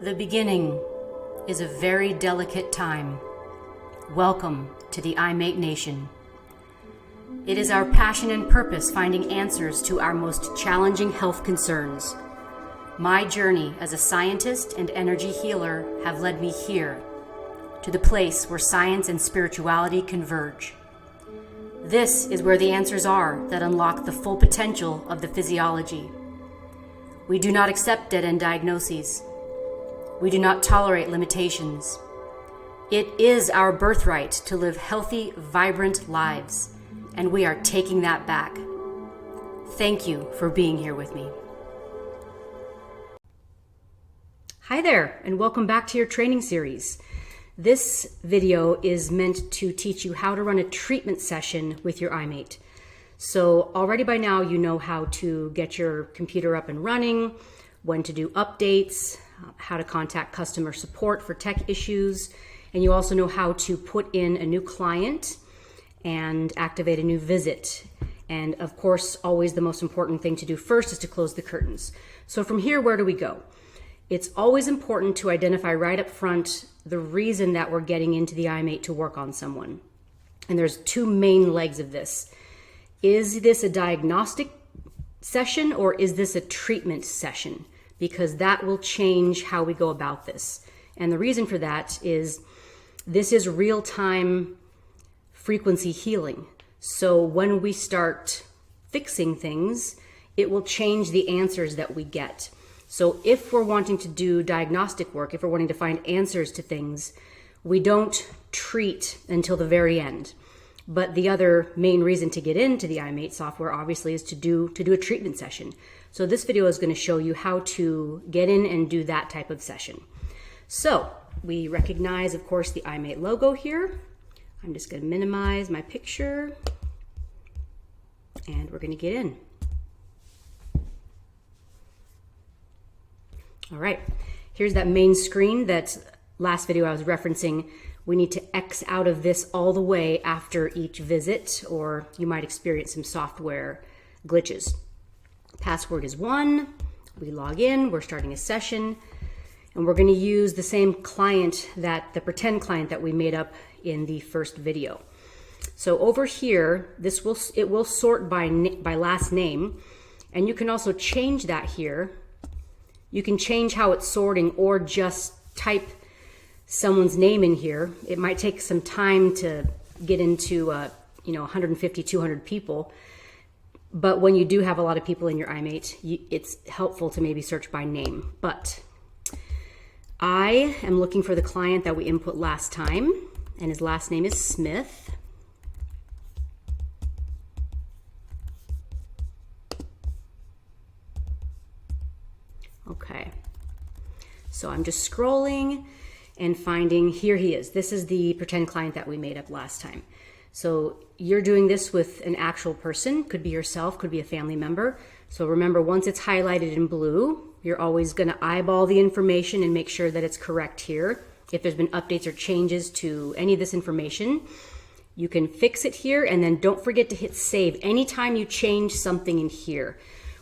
The beginning is a very delicate time. Welcome to the IMAET Nation. It is our passion and purpose finding answers to our most challenging health concerns. My journey as a scientist and energy healer have led me here, to the place where science and spirituality converge. This is where the answers are that unlock the full potential of the physiology. We do not accept dead-end diagnoses. We do not tolerate limitations. It is our birthright to live healthy, vibrant lives, and we are taking that back. Thank you for being here with me. Hi there, and welcome back to your training series. This video is meant to teach you how to run a treatment session with your IMAET. So already by now you know how to get your computer up and running, when to do updates, how to contact customer support for tech issues, and you also know how to put in a new client and activate a new visit. And of course, always the most important thing to do first is to close the curtains. So from here, where do we go? It's always important to identify right up front the reason that we're getting into the IMAET to work on someone. And there's two main legs of this. Is this a diagnostic session or is this a treatment session? Because that will change how we go about this. And the reason for that is this is real-time frequency healing. So when we start fixing things, it will change the answers that we get. So if we're wanting to do diagnostic work, if we're wanting to find answers to things, we don't treat until the very end. But the other main reason to get into the IMAET software obviously is to do a treatment session. So this video is going to show you how to get in and do that type of session. So we recognize, of course, the IMAET logo here. I'm just going to minimize my picture and we're going to get in. All right, here's that main screen that last video I was referencing. We need to X out of this all the way after each visit, or you might experience some software glitches. Password is 1, we log in, we're starting a session, and we're gonna use the same client, the pretend client that we made up in the first video. So over here, it will sort by last name, and you can also change that here. You can change how it's sorting or just type someone's name in here. It might take some time to get into 150, 200 people. But when you do have a lot of people in your IMAET, it's helpful to maybe search by name. But I am looking for the client that we input last time, and his last name is Smith. Okay, so I'm just scrolling and finding, here he is. This is the pretend client that we made up last time. So you're doing this with an actual person, could be yourself, could be a family member. So remember, once it's highlighted in blue, you're always gonna eyeball the information and make sure that it's correct here. If there's been updates or changes to any of this information, you can fix it here, and then don't forget to hit save anytime you change something in here.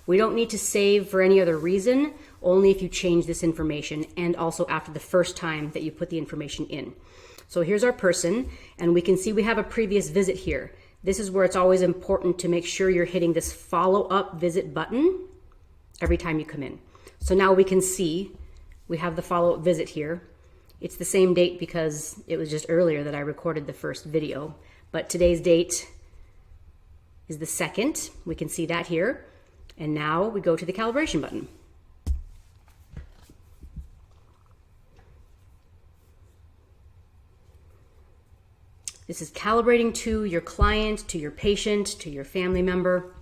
We don't need to save for any other reason, only if you change this information and also after the first time that you put the information in. So here's our person, and we can see we have a previous visit here. This is where it's always important to make sure you're hitting this follow up visit button every time you come in. So now we can see we have the follow up visit here. It's the same date because it was just earlier that I recorded the first video, but today's date is the 2nd. We can see that here. And now we go to the calibration button. This is calibrating to your client, to your patient, to your family member.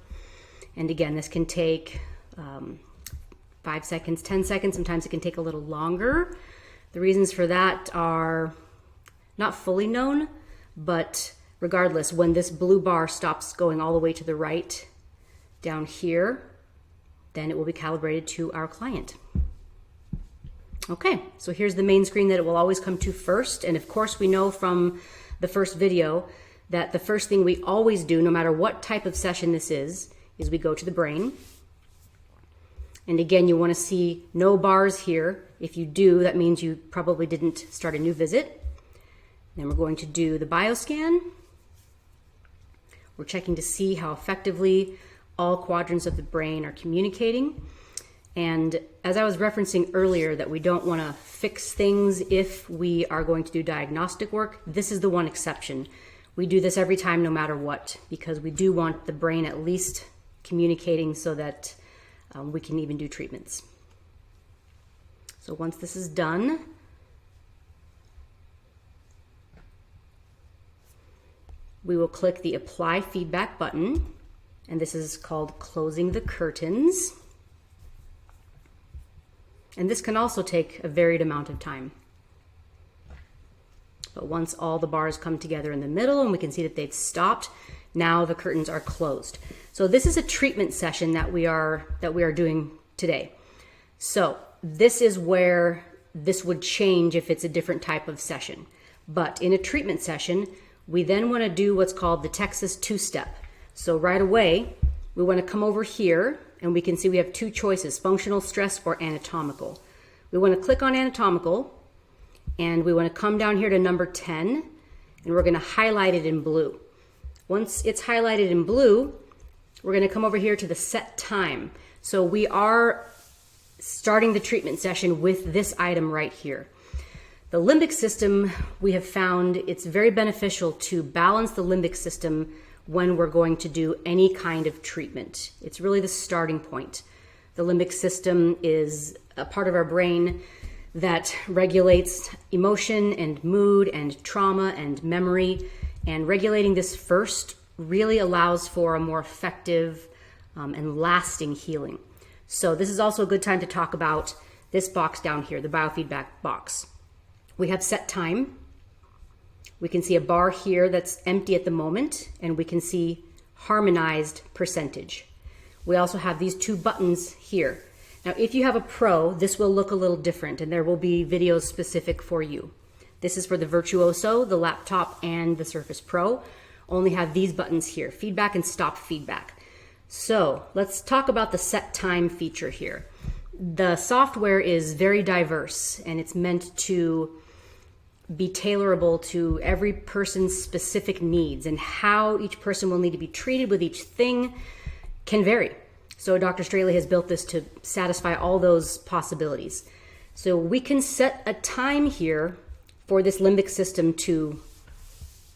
And again, this can take 5 seconds, 10 seconds. Sometimes it can take a little longer. The reasons for that are not fully known, but regardless, when this blue bar stops going all the way to the right, down here, then it will be calibrated to our client. Okay, so here's the main screen that it will always come to first. And of course, we know from the first video that the first thing we always do, no matter what type of session this is we go to the brain. And again, you want to see no bars here. If you do, that means you probably didn't start a new visit. Then we're going to do the bioscan. We're checking to see how effectively all quadrants of the brain are communicating. And as I was referencing earlier, that we don't want to fix things if we are going to do diagnostic work, this is the one exception. We do this every time, no matter what, because we do want the brain at least communicating so that we can even do treatments. So once this is done, we will click the Apply Feedback button, and this is called Closing the Curtains. And this can also take a varied amount of time. But once all the bars come together in the middle and we can see that they've stopped, now the curtains are closed. So this is a treatment session that we are doing today. So this is where this would change if it's a different type of session. But in a treatment session, we then want to do what's called the Texas two-step. So right away, we want to come over here and we can see we have two choices, functional stress or anatomical. We want to click on anatomical and we want to come down here to number 10 and we're going to highlight it in blue. Once it's highlighted in blue, we're going to come over here to the set time. So we are starting the treatment session with this item right here. The limbic system, we have found it's very beneficial to balance the limbic system when we're going to do any kind of treatment. It's really the starting point. The limbic system is a part of our brain that regulates emotion and mood and trauma and memory. And regulating this first really allows for a more effective and lasting healing. So this is also a good time to talk about this box down here, the biofeedback box. We have set time. We can see a bar here that's empty at the moment, and we can see harmonized percentage. We also have these two buttons here. Now, if you have a Pro, this will look a little different, and there will be videos specific for you. This is for the Virtuoso, the laptop, and the Surface Pro. Only have these buttons here, feedback and stop feedback. So let's talk about the set time feature here. The software is very diverse, and it's meant to be tailorable to every person's specific needs, and how each person will need to be treated with each thing can vary. So Dr. Straley has built this to satisfy all those possibilities. So we can set a time here for this limbic system to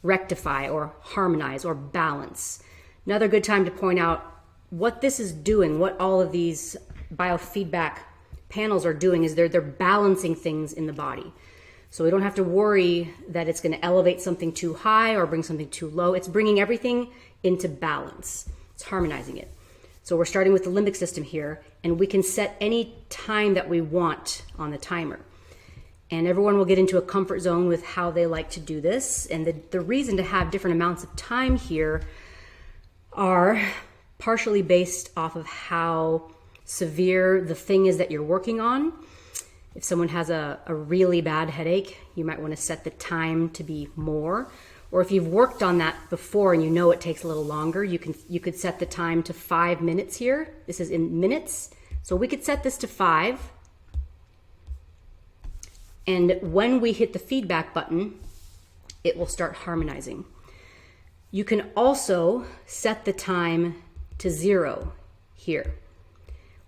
rectify or harmonize or balance. Another good time to point out what this is doing, what all of these biofeedback panels are doing is they're balancing things in the body. So we don't have to worry that it's going to elevate something too high or bring something too low. It's bringing everything into balance. It's harmonizing it. So we're starting with the limbic system here, and we can set any time that we want on the timer. And everyone will get into a comfort zone with how they like to do this. And the reason to have different amounts of time here are partially based off of how severe the thing is that you're working on. If someone has a really bad headache, you might want to set the time to be more. Or if you've worked on that before and you know it takes a little longer, you could set the time to 5 minutes here. This is in minutes. So we could set this to 5. And when we hit the feedback button, it will start harmonizing. You can also set the time to 0 here.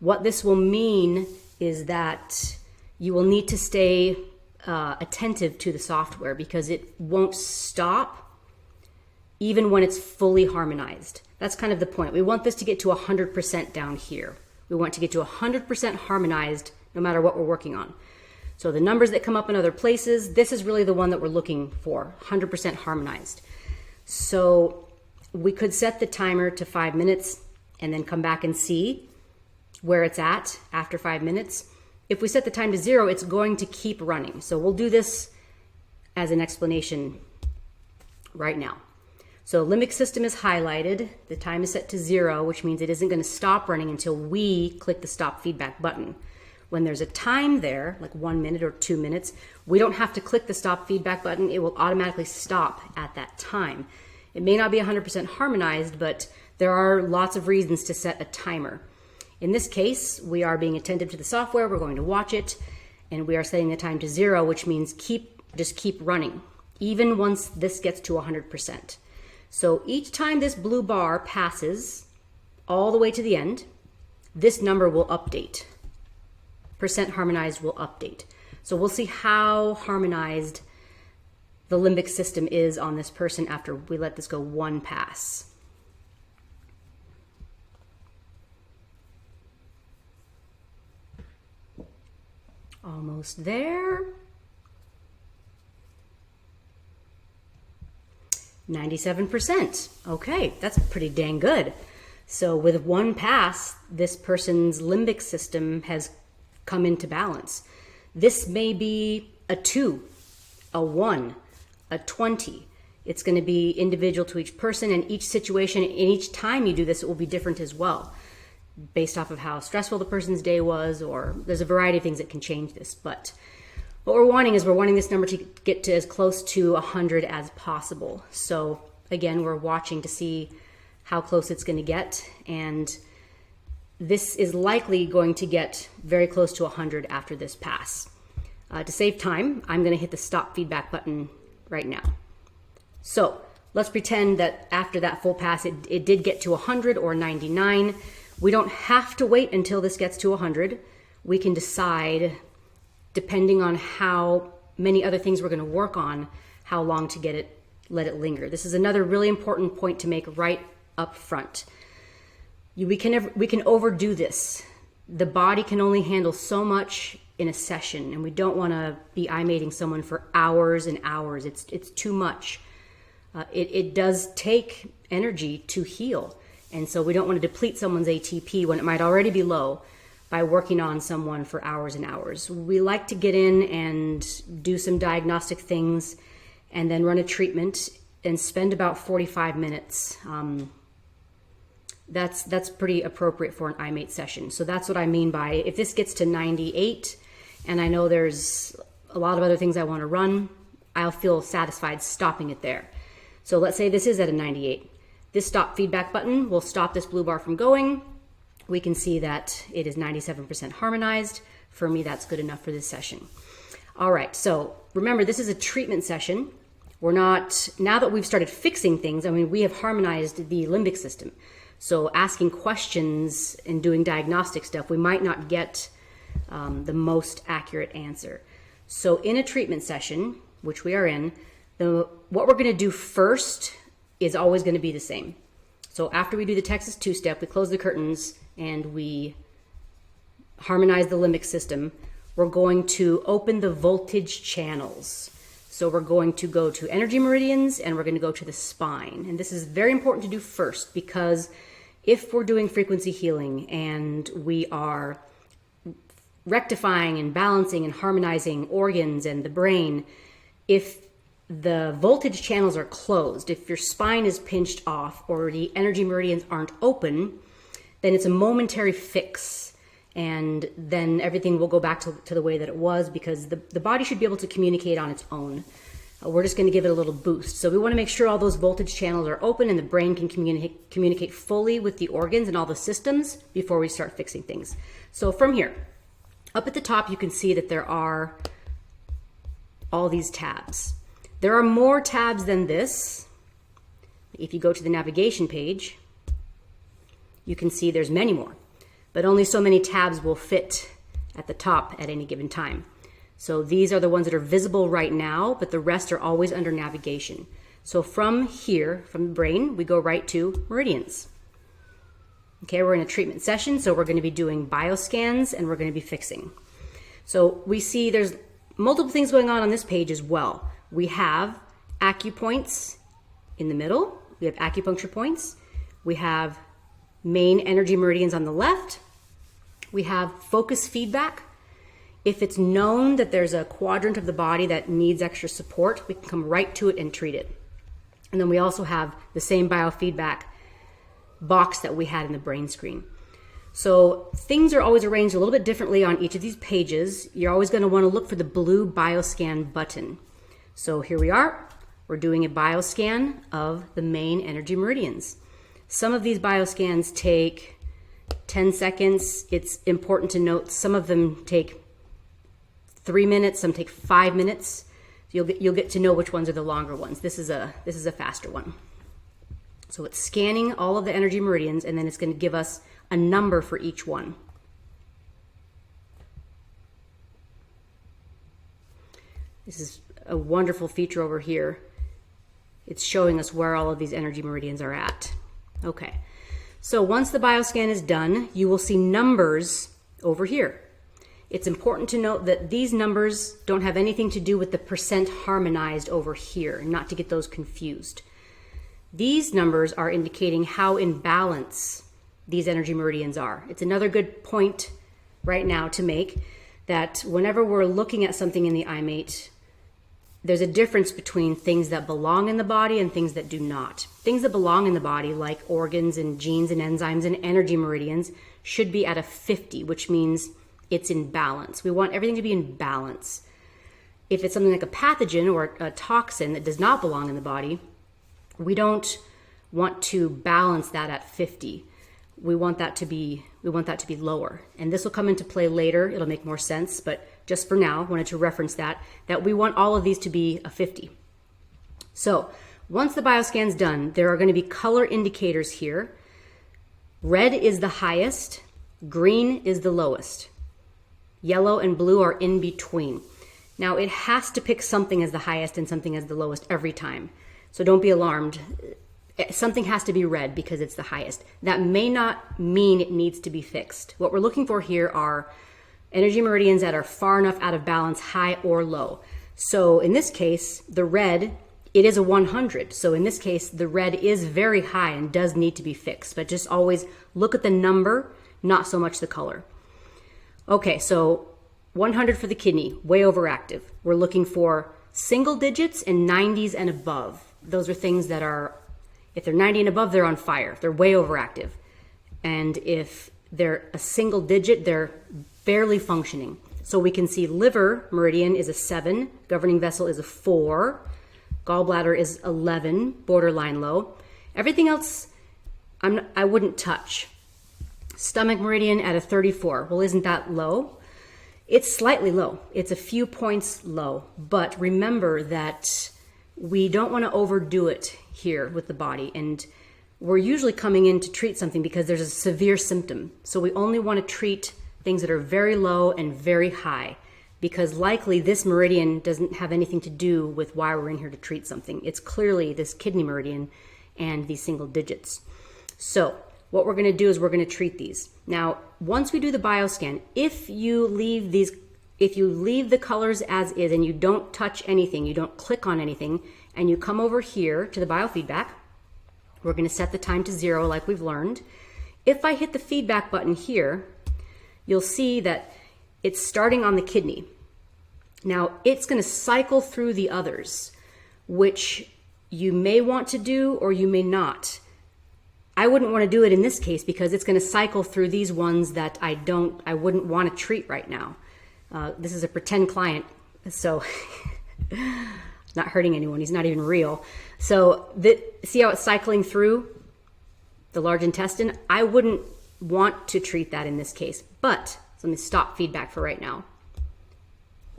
What this will mean is that you will need to stay attentive to the software because it won't stop even when it's fully harmonized. That's kind of the point. We want this to get to 100% down here. We want to get to 100% harmonized no matter what we're working on. So the numbers that come up in other places, this is really the one that we're looking for, 100% harmonized. So we could set the timer to 5 minutes and then come back and see where it's at after 5 minutes. If we set the time to 0, it's going to keep running. So we'll do this as an explanation right now. So limbic system is highlighted. The time is set to 0, which means it isn't going to stop running until we click the stop feedback button. When there's a time there, like 1 minute or 2 minutes, we don't have to click the stop feedback button. It will automatically stop at that time. It may not be 100% harmonized, but there are lots of reasons to set a timer. In this case, we are being attentive to the software. We're going to watch it. And we are setting the time to 0, which means just keep running, even once this gets to 100%. So each time this blue bar passes all the way to the end, this number will update. Percent harmonized will update. So we'll see how harmonized the limbic system is on this person after we let this go one pass. Almost there. 97%. Okay, that's pretty dang good. So with one pass, this person's limbic system has come into balance. This may be a 2, a 1, a 20. It's going to be individual to each person, and each situation, and each time you do this, it will be different as well, based off of how stressful the person's day was, or there's a variety of things that can change this. But what we're wanting this number to get to as close to 100 as possible. So again, we're watching to see how close it's going to get, and this is likely going to get very close to 100 after this pass. To save time, I'm going to hit the stop feedback button right now. So let's pretend that after that full pass, it did get to 100 or 99. We don't have to wait until this gets to 100. We can decide, depending on how many other things we're going to work on, how long to let it linger. This is another really important point to make right up front. We can overdo this. The body can only handle so much in a session, and we don't want to be IMATing someone for hours and hours. It's too much. It does take energy to heal, and so we don't want to deplete someone's ATP when it might already be low by working on someone for hours and hours. We like to get in and do some diagnostic things and then run a treatment and spend about 45 minutes. That's pretty appropriate for an IMATE session. So that's what I mean by, if this gets to 98 and I know there's a lot of other things I want to run, I'll feel satisfied stopping it there. So let's say this is at a 98. This stop feedback button will stop this blue bar from going. We can see that it is 97% harmonized. For me, that's good enough for this session. All right, so remember, this is a treatment session. Now that we've started fixing things, we have harmonized the limbic system. So asking questions and doing diagnostic stuff, we might not get the most accurate answer. So in a treatment session, which we are in, what we're going to do first is always going to be the same. So after we do the Texas two-step, we close the curtains and we harmonize the limbic system. We're going to open the voltage channels. So we're going to go to energy meridians and we're going to go to the spine. And this is very important to do first, because if we're doing frequency healing and we are rectifying and balancing and harmonizing organs and the brain, if the voltage channels are closed, if your spine is pinched off or the energy meridians aren't open, then it's a momentary fix. And then everything will go back to the way that it was, because the body should be able to communicate on its own. We're just going to give it a little boost. So we want to make sure all those voltage channels are open and the brain can communicate fully with the organs and all the systems before we start fixing things. So from here, up at the top, you can see that there are all these tabs. There are more tabs than this. If you go to the navigation page, you can see there's many more, but only so many tabs will fit at the top at any given time. So these are the ones that are visible right now, but the rest are always under navigation. So from here, from the brain, we go right to meridians. Okay, we're in a treatment session, so we're going to be doing bioscans and we're going to be fixing. So we see there's multiple things going on this page as well. We have acupoints in the middle. We have acupuncture points. We have main energy meridians on the left. We have focus feedback. If it's known that there's a quadrant of the body that needs extra support, we can come right to it and treat it. And then we also have the same biofeedback box that we had in the brain screen. So things are always arranged a little bit differently on each of these pages. You're always going to want to look for the blue bioscan button. So here we are. We're doing a bioscan of the main energy meridians. Some of these bioscans take 10 seconds. It's important to note some of them take 3 minutes, some take 5 minutes. You'll get to know which ones are the longer ones. This is a faster one. So it's scanning all of the energy meridians, and then it's going to give us a number for each one. This is a wonderful feature over here. It's showing us where all of these energy meridians are at. Okay, so once the bioscan is done, you will see numbers over here. It's important to note that these numbers don't have anything to do with the percent harmonized over here, not to get those confused. These numbers are indicating how in balance these energy meridians are. It's another good point right now to make that whenever we're looking at something in the IMAET, there's a difference between things that belong in the body and things that do not. Things that belong in the body, like organs and genes and enzymes and energy meridians, should be at a 50, which means it's in balance. We want everything to be in balance. If it's something like a pathogen or a toxin that does not belong in the body, we don't want to balance that at 50. We want that to be lower. And this will come into play later. It'll make more sense, but just for now, wanted to reference that we want all of these to be a 50. So once the bioscan's done, there are going to be color indicators here. Red is the highest, green is the lowest. Yellow and blue are in between. Now it has to pick something as the highest and something as the lowest every time. So don't be alarmed. Something has to be red because it's the highest. That may not mean it needs to be fixed. What we're looking for here are energy meridians that are far enough out of balance, high or low. So in this case, the red, it is a 100. So in this case, the red is very high and does need to be fixed. But just always look at the number, not so much the color. Okay, so 100 for the kidney, way overactive. We're looking for single digits and 90s and above. Those are things that are, if they're 90 and above, they're on fire. They're way overactive. And if they're a single digit, they're barely functioning. So we can see liver meridian is a 7, governing vessel is a 4, gallbladder is 11, borderline low. Everything else I wouldn't touch. Stomach meridian at a 34. Well, isn't that low? It's slightly low. It's a few points low. But remember that we don't want to overdo it here with the body. And we're usually coming in to treat something because there's a severe symptom. So we only want to treat things that are very low and very high, because likely this meridian doesn't have anything to do with why we're in here to treat something. It's clearly this kidney meridian and these single digits. So what we're going to do is we're going to treat these. Now, once we do the bioscan, if you leave the colors as is and you don't touch anything, you don't click on anything, and you come over here to the biofeedback, we're going to set the time to 0 like we've learned. If I hit the feedback button here, you'll see that it's starting on the kidney. Now, it's going to cycle through the others, which you may want to do or you may not. I wouldn't want to do it in this case because it's going to cycle through these ones that I wouldn't want to treat right now. This is a pretend client, so not hurting anyone. He's not even real. So see how it's cycling through the large intestine? I wouldn't want to treat that in this case, but let me stop feedback for right now.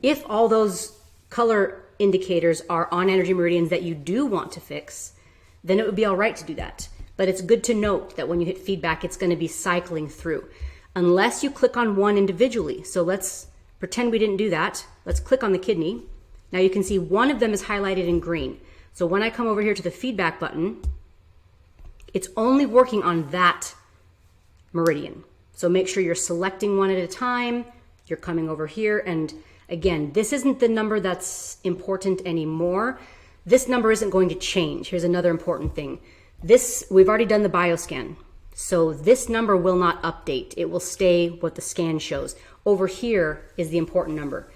If all those color indicators are on energy meridians that you do want to fix, then it would be all right to do that. But it's good to note that when you hit feedback, it's going to be cycling through, unless you click on one individually. So let's pretend we didn't do that. Let's click on the kidney. Now you can see one of them is highlighted in green. So when I come over here to the feedback button, it's only working on that meridian. So make sure you're selecting one at a time. You're coming over here. And again, this isn't the number that's important anymore. This number isn't going to change. Here's another important thing. We've already done the bioscan. So this number will not update. It will stay what the scan shows. Over here is the important number.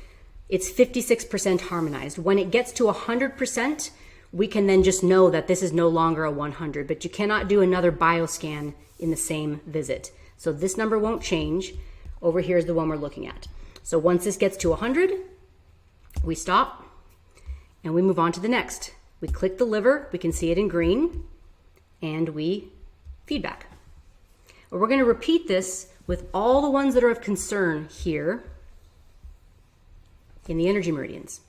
It's 56% harmonized. When it gets to 100%, we can then just know that this is no longer a 100, but you cannot do another bioscan in the same visit. So this number won't change. Over here is the one we're looking at. So once this gets to 100, we stop and we move on to the next. We click the liver, we can see it in green, and we feedback. We're going to repeat this with all the ones that are of concern here. in the energy meridians.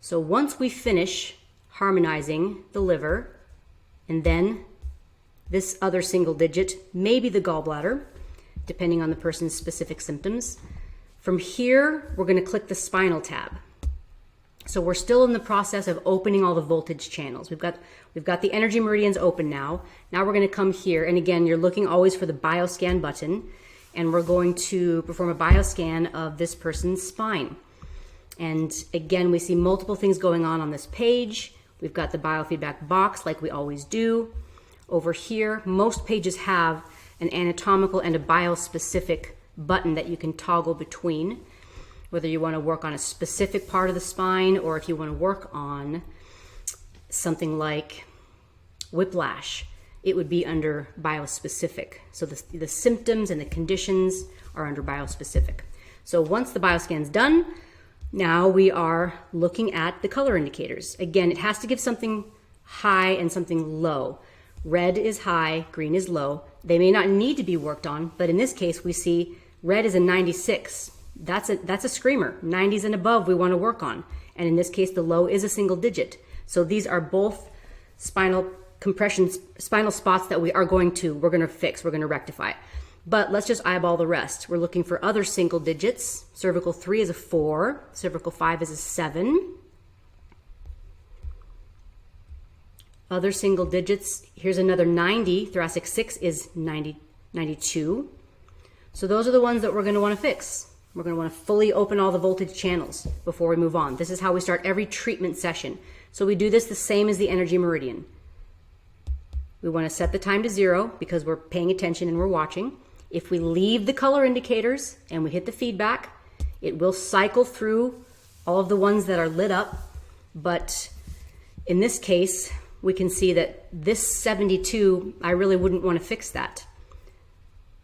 So once we finish harmonizing the liver and then this other single digit, maybe the gallbladder, depending on the person's specific symptoms, from here, we're going to click the spinal tab. So we're still in the process of opening all the voltage channels. We've got the energy meridians open now. Now we're going to come here, and again, you're looking always for the bioscan button, and we're going to perform a bioscan of this person's spine. And again, we see multiple things going on this page. We've got the biofeedback box like we always do. Over here, most pages have an anatomical and a biospecific button that you can toggle between, whether you want to work on a specific part of the spine or if you want to work on something like whiplash, it would be under biospecific. So the symptoms and the conditions are under biospecific. So once the bioscan's done, now we are looking at the color indicators. Again, it has to give something high and something low. Red is high, green is low. They may not need to be worked on, but in this case, we see red is a 96. That's a screamer. 90s and above we want to work on. And in this case, the low is a single digit. So these are both spinal compressions, spinal spots that we're going to fix, we're going to rectify. But let's just eyeball the rest. We're looking for other single digits. Cervical 3 is a 4. Cervical 5 is a 7. Other single digits, here's another 90. Thoracic 6 is 92. So those are the ones that we're going to want to fix. We're going to want to fully open all the voltage channels before we move on. This is how we start every treatment session. So we do this the same as the energy meridian. We want to set the time to 0 because we're paying attention and we're watching. If we leave the color indicators and we hit the feedback, it will cycle through all of the ones that are lit up. But in this case, we can see that this 72, I really wouldn't want to fix that.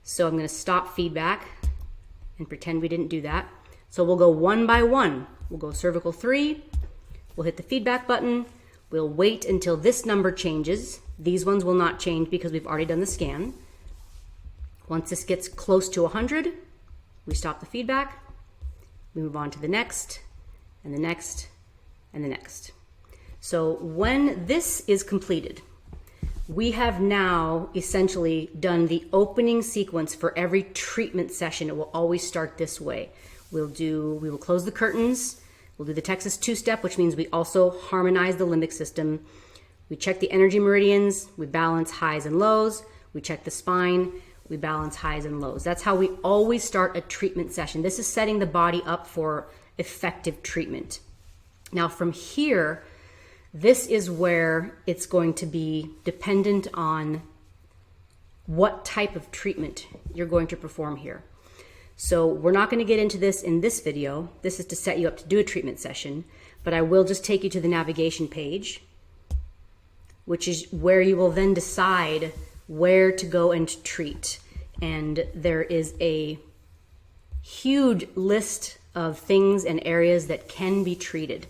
So I'm going to stop feedback and pretend we didn't do that. So we'll go one by one. We'll go cervical 3. We'll hit the feedback button. We'll wait until this number changes. These ones will not change because we've already done the scan. Once this gets close to 100, we stop the feedback. We move on to the next, and the next, and the next. So when this is completed, we have now essentially done the opening sequence for every treatment session. It will always start this way. We will close the curtains. We'll do the Texas two-step, which means we also harmonize the limbic system. We check the energy meridians. We balance highs and lows. We check the spine. We balance highs and lows. That's how we always start a treatment session. This is setting the body up for effective treatment. Now from here, this is where it's going to be dependent on what type of treatment you're going to perform here. So we're not going to get into this in this video. This is to set you up to do a treatment session, but I will just take you to the navigation page, which is where you will then decide where to go and treat. And there is a huge list of things and areas that can be treated.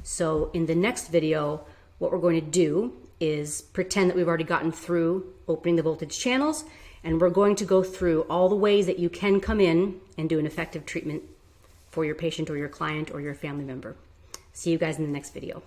So in the next video, what we're going to do is pretend that we've already gotten through opening the voltage channels, and we're going to go through all the ways that you can come in and do an effective treatment for your patient or your client or your family member. See you guys in the next video.